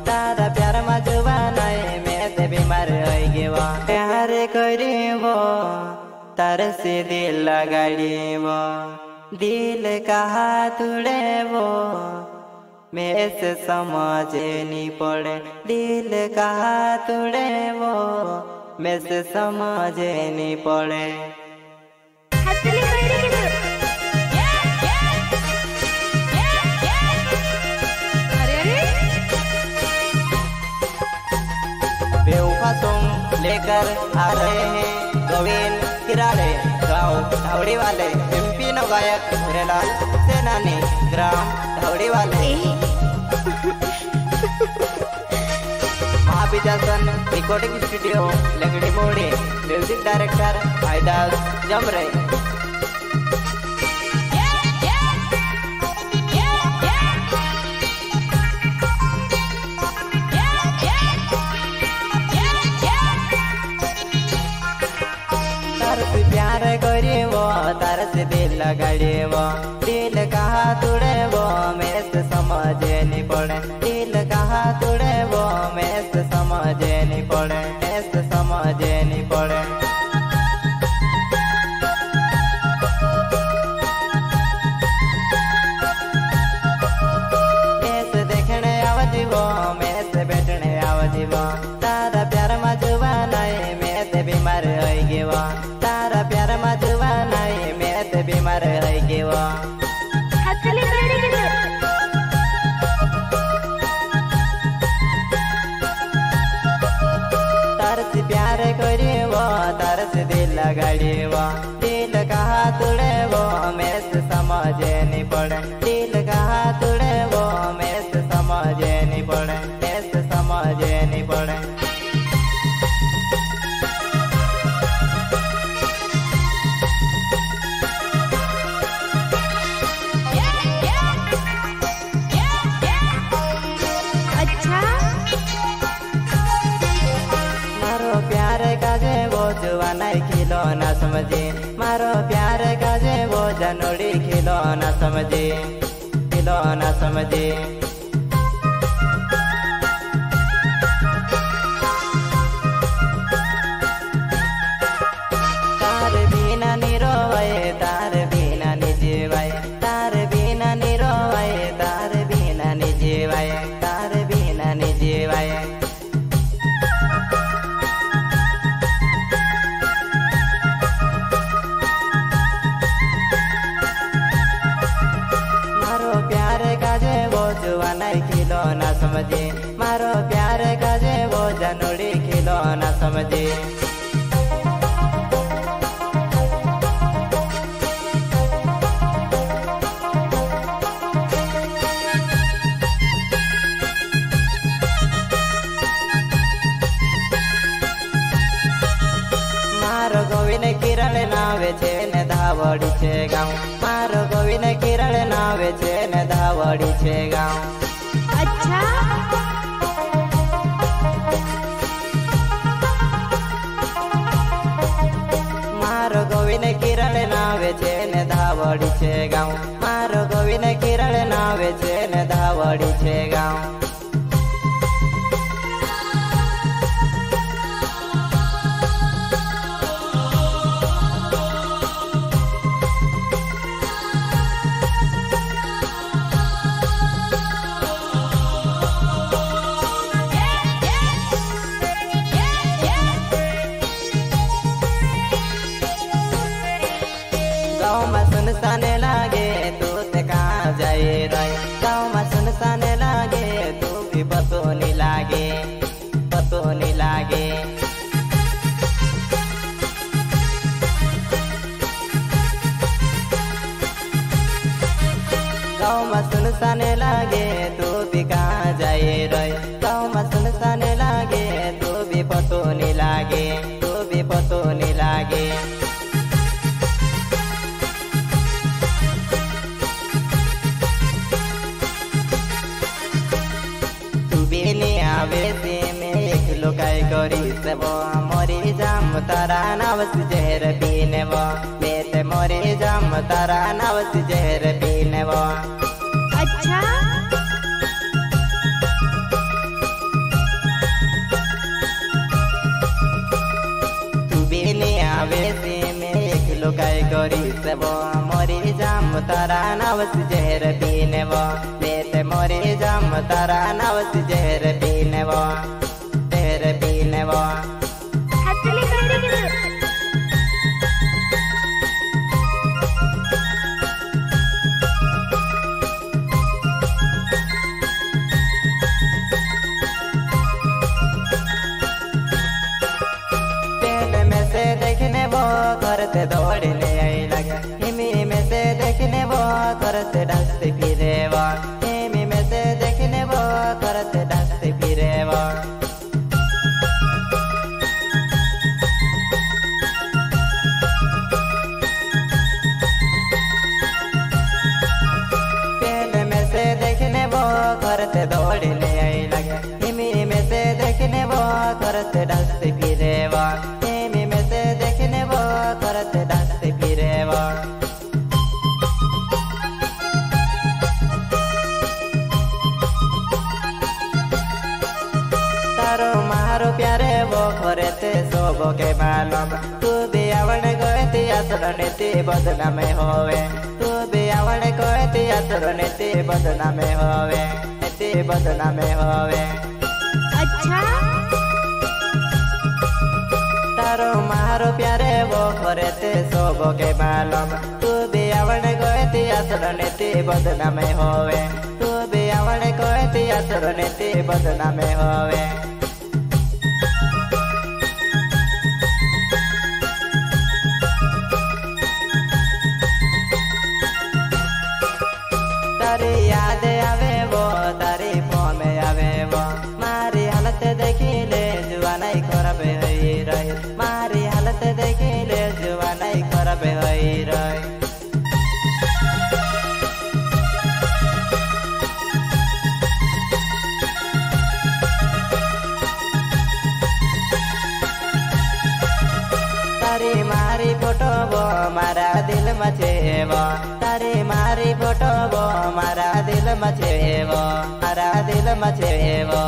तारा प्यार में जुबाना मैं ते बीमार हो गयो प्यार करीबो तार से दिल लगाड़ीबो दिल कहा तुड़ेबो मैं से समझे नहीं पड़े दिल कहा तुड़ेबो मैं से समझे नहीं पड़े बेवफा तुम लेकर आ रहे हैं गोविंद किराड़े गाँव धावड़ी वाले एमपी नो गायक भूरेलाल सेनानी ग्राम धावड़ी वाले महाविजासन रिकॉर्डिंग स्टूडियो लंगड़ी मोड़ी म्यूजिक डायरेक्टर भाईदास जमरे प्यार करीबो तार से दिल लगाड़ीबो दिल कहा तुड़ेबो मैं से समझे नहीं पड़े दिल कहा तुड़ेबो मैं से समझे नहीं पड़े मैं से समझे नहीं पड़े मैं से देखने आवजीबो मैं से बैठने आवजीबो तारा प्यार में जुबाना मैं ते बीमार हो गयो तारा प्यार में जुबाना मैं ते बीमार हो गयो तार से प्यार करीबो तार से दिल लगाड़ीबो दिल कहा तुड़ेबो मैं से समझे नहीं पड़े दिल कहा तुड़ेबो मैं से समझे नहीं पड़े मैं से समझे नहीं पड़े जुवाना खिलो ना समझे मारो प्यार का जे वो जनोड़ी खिलो ना समझे खिलो ना समझे तार बिना निरोवे तार बिना निजीवाए तार बिना निरोवे तार बिना निजीवाए तार बिना निजीवाए जुवाना खिलो ना समझे मारो प्यार का जे वो जनोड़ी खिलो ना समझे मारो गोविंद किरण नावे छे ने धावड़ी छे गाँव मारो गोविंद किरण नावे छे ने धावड़ी छे गाँव अच्छा मारो गोविंद किरण नावे छे ने धावड़ी छे गाँव मारो गोविंद किरण नावे छे ने धावड़ी छे गाँव गाँव में सुनसाने लागे तू ते कहाँ जाए रही गाँव में सुनसाने लागे तू भी पतो नहीं लागे पतो नहीं लागे गाँव में सुनसाने लागे तू भी कहाँ जाए रही गाँव में सुनसाने लागे तू भी पतो नहीं लागे तू भी पतो नहीं लागे आवेसी में एक लोकाई करी से वो मोरी जाम तारा नावस जहर पीने वो बेटे मोरी जाम तारा नावस जहर पीने वो अच्छा बेसी में एक लुकाई करी सेब मरी जाम तारा नावस जहर पीने वो लेते मरी जाम तारा नावस जहर पीने वो जहर पीने वो देखने वो करते दौड़ने आई लगे हिमी में से देखने वो करते डसते फिरे वो हिमी में से देखने वो करते डसते फिरे वो पहले में से देखने वो करते दौड़ने आई लगे हिमी में से देखने वो करते डसते फिरे वो करते डसते फिरे वो तारो मारो प्यारे वो करते सोबो के मालूम तू भी आवड़ गए असर नीति बदला में होवे तू भी आवड़ गए असर नीति बदला में होवे नीति बदला में होवे अच्छा तारो मारो प्यारे वो करते सोबो के मालूम तू भी आवड़ गए असर नीति बदला में होवे तू भी आवड़ गए असर नीति बदला में होवे तारी याद आवे वो तारी फोन में आवे वो मारी हालत देखी ले जुआ नहीं खराब हुई रही मारी हालत देखी ले जुआ नहीं खराब हुई रही तारी मारी फोटो वो मारा दिल मचेवो तारी मारी फोटो वो मारा दिल मचेवो मारा दिल मचेवो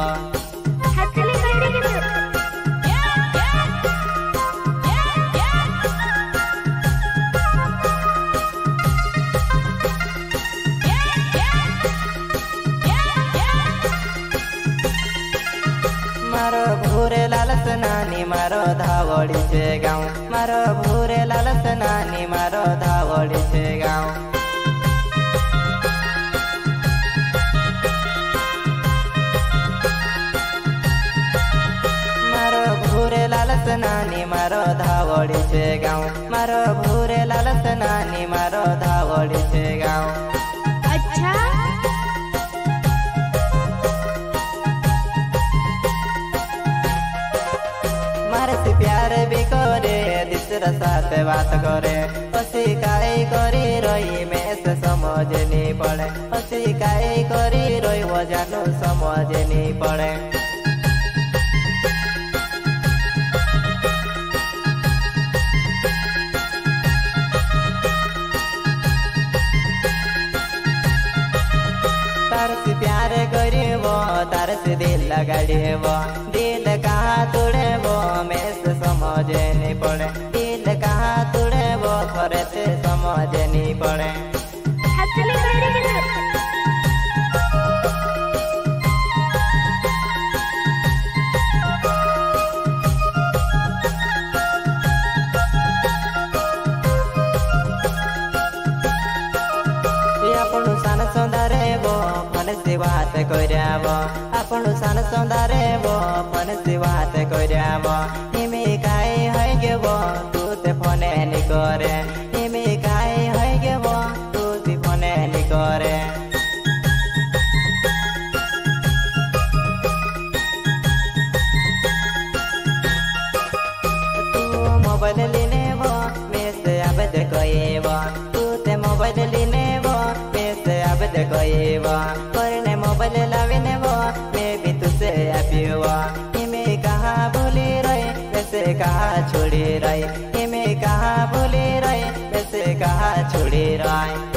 मारो भूरे लालस नानी मारो धावड़ी से गाँव मारो भूरे लालस नानी मारो धावड़ी से गाँव मारो भूरे लालस नानी मारो धावड़ी से गाँव मारो भूरे लालस नानी मारो धावड़ी से गाँव अच्छा मारे से प्यार भी करे दूसरा साथ बात करे उसी काई करी रोई में से समझ नहीं पड़े उसी काई करी रोई वो जानू समझ नहीं पड़े तार से प्यार करी वो तार से दिल लगाड़ी वो दिल कहाँ तोड़े वो में से समझ नहीं पड़े दिल कहाँ तोड़े वो करते समझ नहीं पड़े आपणु सान सौंदारे वो फन से बात करावो आपणु सान सौंदारे वो फन से बात करावो इमे काई है गे वो तू ते फने नि करे इमे काई है गे वो तू ते फने नि करे तू मोबाइल लेने वो में से अब देखो तू ते मोबाइल लेने वो करने मोबाइल लाविने वो मैं भी तुझसे अपिवा इमें कहाँ भूली रही वैसे कहाँ छोड़ी रही इमें कहाँ भूली रही वैसे कहाँ छोड़ी रही